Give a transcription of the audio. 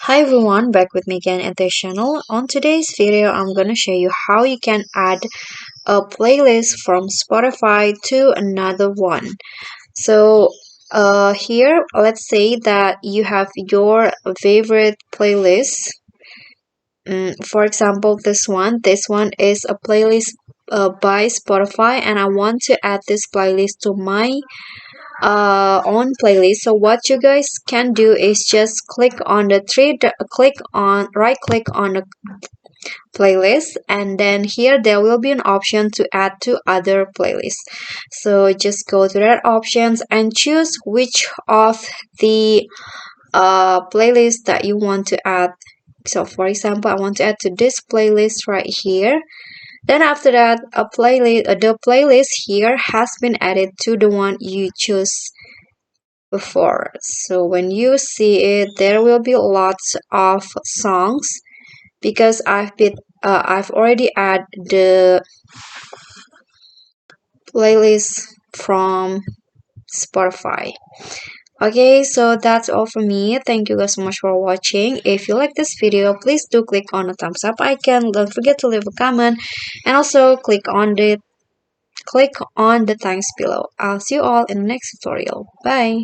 Hi everyone, back with me again at this channel. On today's video, I'm gonna show you how you can add a playlist from Spotify to another one. So here, let's say that you have your favorite playlist. For example, this one is a playlist by Spotify, and I want to add this playlist to my on playlist. So what you guys can do is just click on the right click on the playlist, and then here there will be an option to add to other playlists. So just go to that options and choose which of the playlist that you want to add. So for example, I want to add to this playlist right here. Then after that, the playlist here has been added to the one you choose before. So when you see it, there will be lots of songs because I've already added the playlist from Spotify. Okay, so that's all for me. Thank you guys so much for watching. If you like this video, please do click on the thumbs up icon. Don't forget to leave a comment and also click on the thanks below. I'll see you all in the next tutorial. Bye.